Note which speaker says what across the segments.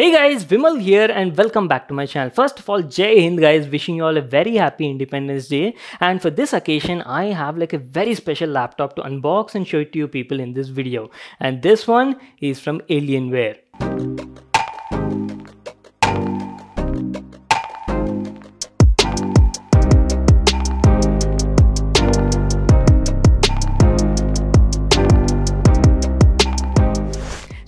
Speaker 1: Hey guys, Vimal here and welcome back to my channel. First of all, Jai Hind guys, wishing you all a very happy Independence Day. And for this occasion, I have like a very special laptop to unbox and show it to you people in this video. And this one is from Alienware.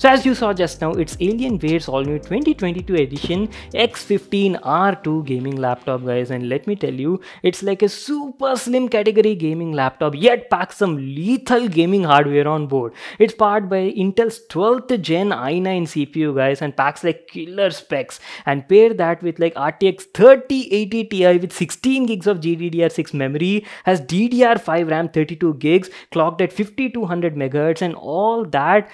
Speaker 1: So as you saw just now, it's Alienware's all new 2022 edition X15R2 gaming laptop guys, and let me tell you, it's like a super slim category gaming laptop yet packs some lethal gaming hardware on board. It's powered by Intel's 12th gen i9 CPU guys and packs like killer specs, and pair that with like RTX 3080 Ti with 16 gigs of GDDR6 memory, has DDR5 RAM 32 gigs, clocked at 5200 MHz, and all that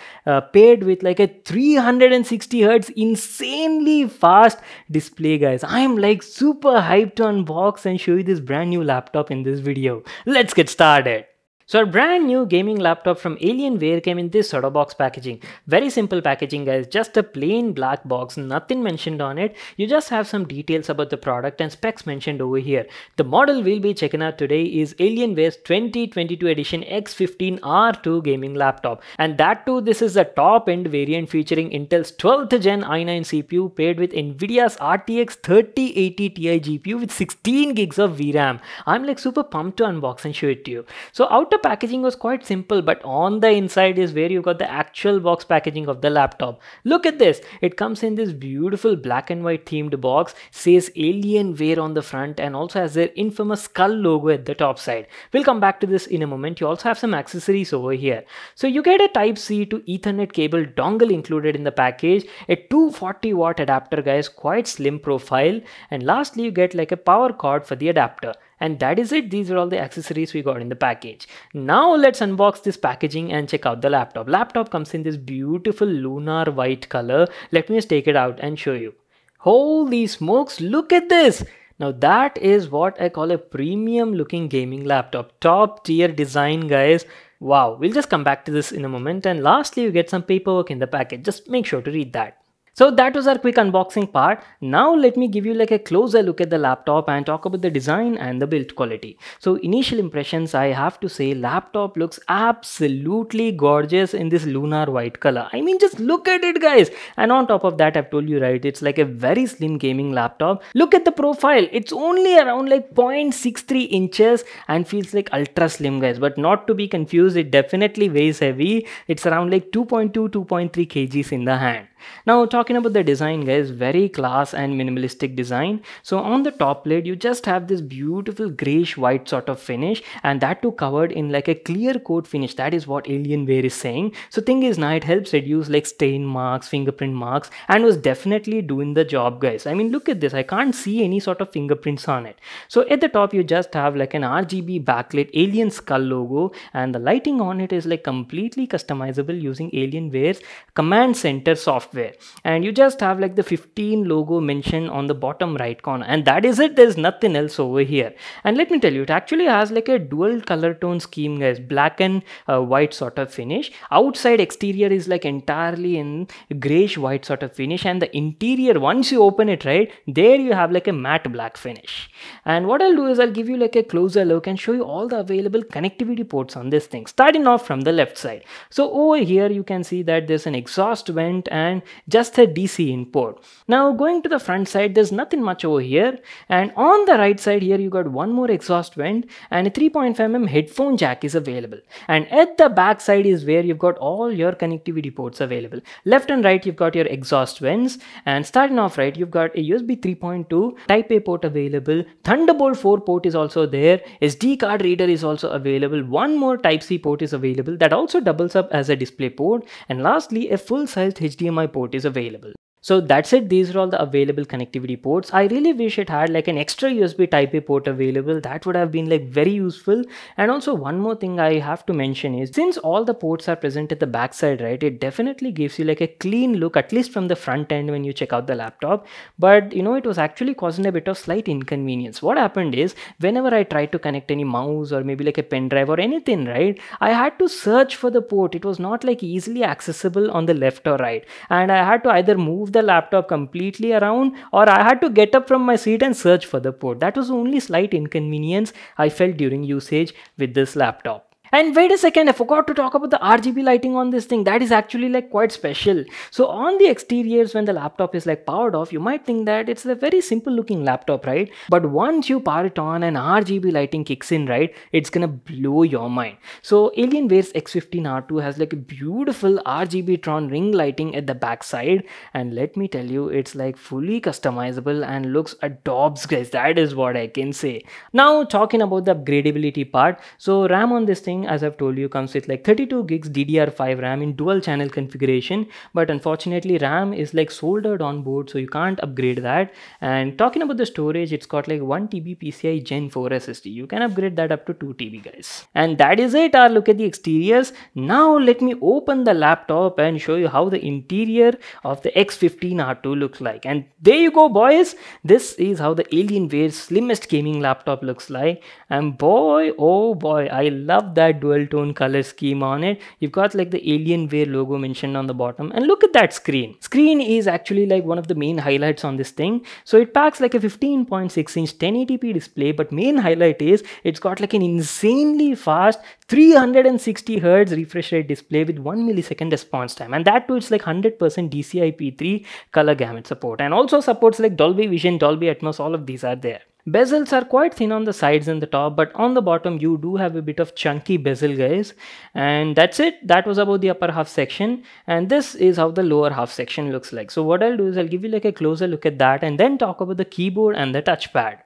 Speaker 1: paired with like a 360 Hz insanely fast display guys. I am like super hyped to unbox and show you this brand new laptop in this video. Let's get started. So our brand new gaming laptop from Alienware came in this sort of box packaging. Very simple packaging guys, just a plain black box, nothing mentioned on it. You just have some details about the product and specs mentioned over here. The model we'll be checking out today is Alienware's 2022 edition X15R2 gaming laptop. And that too, this is the top end variant featuring Intel's 12th gen i9 CPU paired with Nvidia's RTX 3080 Ti GPU with 16 gigs of VRAM. I'm like super pumped to unbox and show it to you. So outer packaging was quite simple, but on the inside is where you got the actual box packaging of the laptop. Look at this. It comes in this beautiful black and white themed box, says Alienware on the front, and also has their infamous skull logo at the top side. We'll come back to this in a moment. You also have some accessories over here. So you get a Type-C to Ethernet cable dongle included in the package, a 240 watt adapter guys, quite slim profile, and lastly you get like a power cord for the adapter. And that is it. These are all the accessories we got in the package. Now let's unbox this packaging and check out the laptop. Laptop comes in this beautiful lunar white color. Let me just take it out and show you. Holy smokes, look at this. Now that is what I call a premium looking gaming laptop. Top tier design guys. Wow, we'll just come back to this in a moment. And lastly, you get some paperwork in the package. Just make sure to read that. So that was our quick unboxing part. Now let me give you like a closer look at the laptop and talk about the design and the build quality. So initial impressions, I have to say laptop looks absolutely gorgeous in this lunar white color. I mean, just look at it guys. And on top of that, I've told you right, it's like a very slim gaming laptop. Look at the profile. It's only around like 0.63 inches and feels like ultra slim guys, but not to be confused. It definitely weighs heavy. It's around like 2.2, 2.3 kgs in the hand. Now talking about the design guys, very class and minimalistic design. So on the top lid you just have this beautiful grayish white sort of finish, and that too covered in like a clear coat finish. That is what Alienware is saying. So thing is now it helps reduce like stain marks, fingerprint marks, and was definitely doing the job guys. I mean look at this, I can't see any sort of fingerprints on it. So at the top you just have like an RGB backlit alien skull logo, and the lighting on it is like completely customizable using Alienware's command center software. And you just have like the 15 logo mentioned on the bottom right corner, and that is it. There's nothing else over here. And let me tell you, it actually has like a dual color tone scheme guys, black and white sort of finish. Outside exterior is like entirely in grayish white sort of finish, and the interior, once you open it right there, you have like a matte black finish. And what I'll do is I'll give you like a closer look and show you all the available connectivity ports on this thing, starting off from the left side. So over here you can see that there's an exhaust vent and just a DC input. Now going to the front side, there's nothing much over here, and on the right side here you got one more exhaust vent, and a 3.5mm headphone jack is available. And at the back side is where you've got all your connectivity ports available. Left and right you've got your exhaust vents, and starting off right you've got a USB 3.2 Type A port available. Thunderbolt 4 port is also there. SD card reader is also available. One more Type-C port is available that also doubles up as a display port, and lastly a full-sized HDMI port is available. So that's it. These are all the available connectivity ports. I really wish it had like an extra USB Type A port available. That would have been like very useful. And also one more thing I have to mention is, since all the ports are present at the back side, right, it definitely gives you like a clean look, at least from the front end when you check out the laptop. But you know, it was actually causing a bit of slight inconvenience. What happened is, whenever I tried to connect any mouse or maybe like a pen drive or anything, right, I had to search for the port. It was not like easily accessible on the left or right, and I had to either move the laptop completely around, or I had to get up from my seat and search for the port. That was the only slight inconvenience I felt during usage with this laptop. And wait a second, I forgot to talk about the RGB lighting on this thing. That is actually like quite special. So on the exteriors, when the laptop is like powered off, you might think that it's a very simple looking laptop, right? But once you power it on and RGB lighting kicks in, right, it's gonna blow your mind. So Alienware's X15R2 has like a beautiful RGB Tron ring lighting at the back side, and let me tell you, it's like fully customizable and looks adorbs, guys. That is what I can say. Now talking about the upgradability part, so RAM on this thing, as I've told you, comes with like 32 gigs DDR5 RAM in dual channel configuration, but unfortunately RAM is like soldered on board, so you can't upgrade that. And talking about the storage, it's got like 1 TB PCI Gen 4 SSD. You can upgrade that up to 2 TB, guys. And that is it. Our look at the exteriors. Now let me open the laptop and show you how the interior of the X15R2 looks like. And there you go, boys. This is how the Alienware's slimmest gaming laptop looks like. And boy, oh boy, I love that dual tone color scheme on it. You've got like the Alienware logo mentioned on the bottom, and look at that screen is actually like one of the main highlights on this thing. So it packs like a 15.6-inch 1080p display, but main highlight is it's got like an insanely fast 360 Hz refresh rate display with 1 millisecond response time, and that too it's like 100% DCI-P3 color gamut support, and also supports like Dolby Vision, Dolby Atmos. All of these are there. Bezels are quite thin on the sides and the top, but on the bottom you do have a bit of chunky bezel, guys. And that's it. That was about the upper half section, and this is how the lower half section looks like. So what I'll do is I'll give you like a closer look at that and then talk about the keyboard and the touchpad.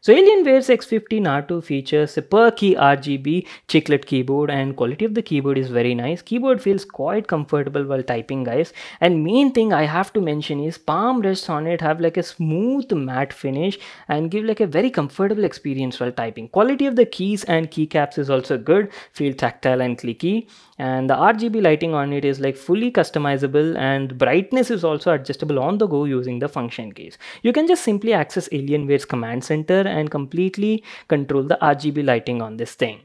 Speaker 1: So Alienware's X15R2 features a per key RGB chiclet keyboard, and quality of the keyboard is very nice. Keyboard feels quite comfortable while typing, guys. And main thing I have to mention is palm rests on it have like a smooth matte finish and give like a very comfortable experience while typing. Quality of the keys and keycaps is also good, feel tactile and clicky. And the RGB lighting on it is like fully customizable, and brightness is also adjustable on the go using the function keys. You can just simply access Alienware's command center and completely control the RGB lighting on this thing.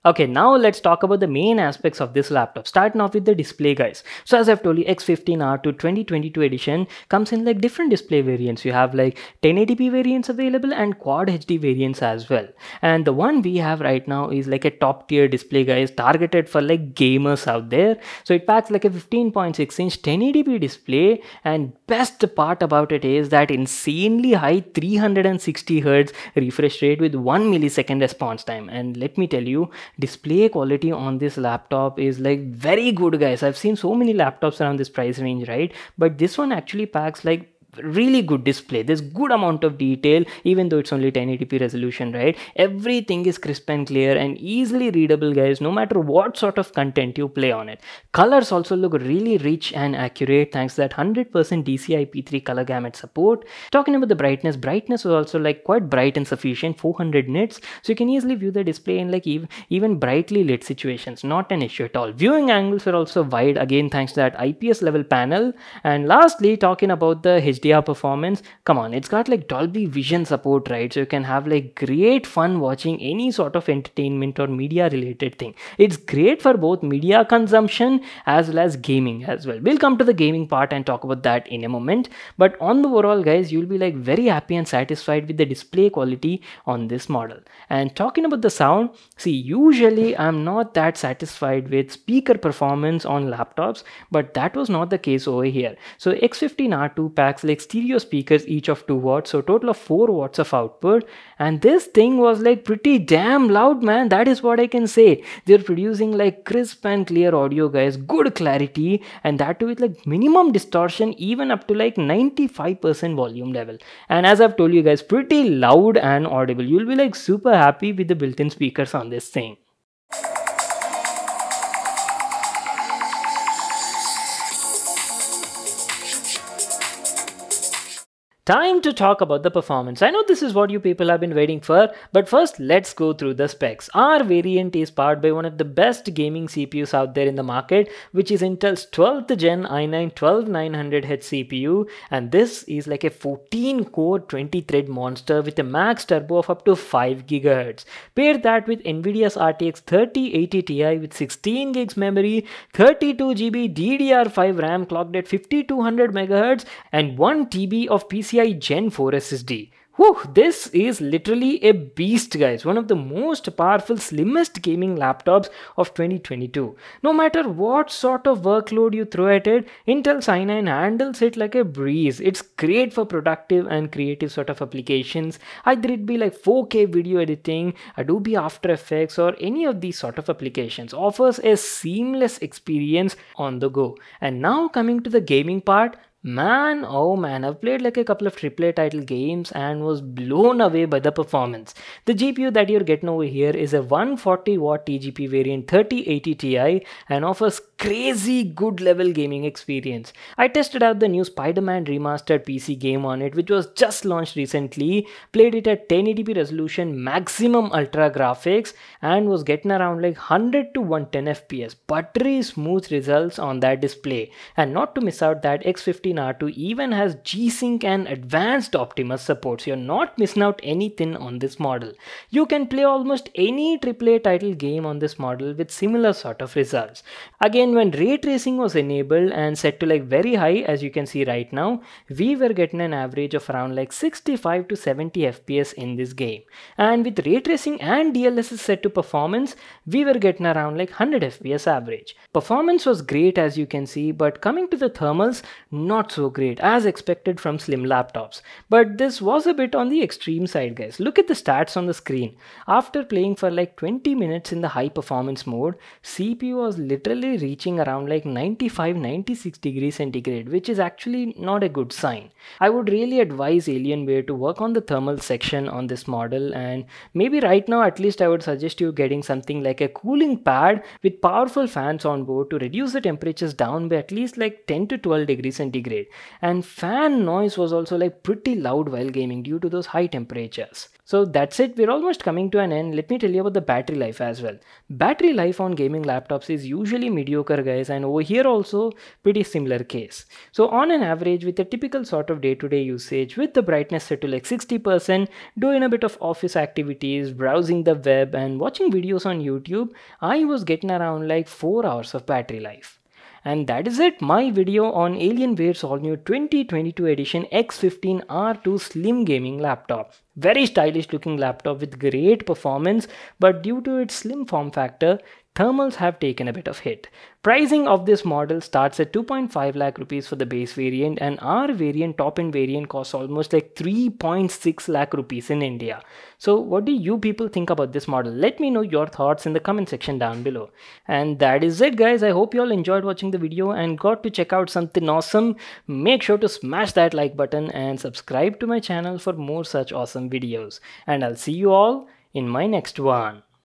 Speaker 1: Okay, now let's talk about the main aspects of this laptop, starting off with the display, guys. So as I've told you, X15R2 2022 edition comes in like different display variants. You have like 1080p variants available and Quad HD variants as well. And the one we have right now is like a top tier display, guys, targeted for like gamers out there. So it packs like a 15.6-inch 1080p display, and best part about it is that insanely high 360 Hz refresh rate with 1 millisecond response time. And let me tell you, display quality on this laptop is like very good, guys. I've seen so many laptops around this price range, right? But this one actually packs like really good display. There's good amount of detail, even though it's only 1080p resolution, right? Everything is crisp and clear and easily readable, guys, no matter what sort of content you play on it. Colors also look really rich and accurate thanks to that 100% DCI-P3 color gamut support. Talking about the brightness is also like quite bright and sufficient, 400 nits, so you can easily view the display in like even brightly lit situations. Not an issue at all. Viewing angles are also wide, again thanks to that IPS level panel. And lastly, talking about the HDR performance, come on, it's got like Dolby Vision support, right? So you can have like great fun watching any sort of entertainment or media related thing. It's great for both media consumption as well as gaming as well. We'll come to the gaming part and talk about that in a moment, but on the overall, guys, you'll be like very happy and satisfied with the display quality on this model. And talking about the sound, see, usually I'm not that satisfied with speaker performance on laptops, but that was not the case over here. So X15R2 packs like stereo speakers, each of 2 watts, so total of 4 watts of output, and this thing was like pretty damn loud, man. That is what I can say. They're producing like crisp and clear audio, guys, good clarity, and that too with like minimum distortion, even up to like 95% volume level. And as I've told you guys, pretty loud and audible. You'll be like super happy with the built-in speakers on this thing. Time to talk about the performance. I know this is what you people have been waiting for, but first let's go through the specs. Our variant is powered by one of the best gaming CPUs out there in the market, which is Intel's 12th gen i9 12900H CPU, and this is like a 14-core 20-thread monster with a max turbo of up to 5 GHz. Pair that with Nvidia's RTX 3080 Ti with 16 gigs memory, 32 GB DDR5 RAM clocked at 5200 MHz, and 1 TB of PCI Gen 4 SSD. Whew, this is literally a beast, guys. One of the most powerful, slimmest gaming laptops of 2022. No matter what sort of workload you throw at it, Intel's i9 handles it like a breeze. It's great for productive and creative sort of applications. Either it be like 4K video editing, Adobe After Effects, or any of these sort of applications. Offers a seamless experience on the go. And now coming to the gaming part, man, oh man, I've played like a couple of AAA title games and was blown away by the performance. The GPU that you're getting over here is a 140 watt TGP variant 3080 Ti and offers crazy good level gaming experience. I tested out the new Spider-Man remastered PC game on it, which was just launched recently, played it at 1080p resolution, maximum ultra graphics, and was getting around like 100 to 110 FPS. Buttery smooth results on that display. And not to miss out that X15 R2 even has G-Sync and advanced Optimus support, so you're not missing out anything on this model. You can play almost any AAA title game on this model with similar sort of results. Again, when ray tracing was enabled and set to like very high, as you can see right now, we were getting an average of around like 65 to 70 FPS in this game. And with ray tracing and DLSS set to performance, we were getting around like 100 FPS average. Performance was great, as you can see, but coming to the thermals, not so great as expected from slim laptops. But this was a bit on the extreme side, guys. Look at the stats on the screen. After playing for like 20 minutes in the high performance mode, CPU was literally reaching around like 95-96 degrees centigrade, which is actually not a good sign. I would really advise Alienware to work on the thermal section on this model, and maybe right now at least I would suggest you getting something like a cooling pad with powerful fans on board to reduce the temperatures down by at least like 10 to 12 degrees centigrade. And fan noise was also like pretty loud while gaming due to those high temperatures. So that's it, we're almost coming to an end. Let me tell you about the battery life as well. Battery life on gaming laptops is usually mediocre, guys, and over here also pretty similar case. So on an average, with a typical sort of day-to-day usage, with the brightness set to like 60%, doing a bit of office activities, browsing the web and watching videos on YouTube, I was getting around like 4 hours of battery life. And that is it, my video on Alienware's all new 2022 edition X15 R2 slim gaming laptop. Very stylish looking laptop with great performance, but due to its slim form factor, thermals have taken a bit of hit. Pricing of this model starts at 2.5 lakh rupees for the base variant, and our variant, top end variant, costs almost like 3.6 lakh rupees in India. So what do you people think about this model? Let me know your thoughts in the comment section down below. And that is it, guys. I hope you all enjoyed watching the video and got to check out something awesome. Make sure to smash that like button and subscribe to my channel for more such awesome videos. And I'll see you all in my next one.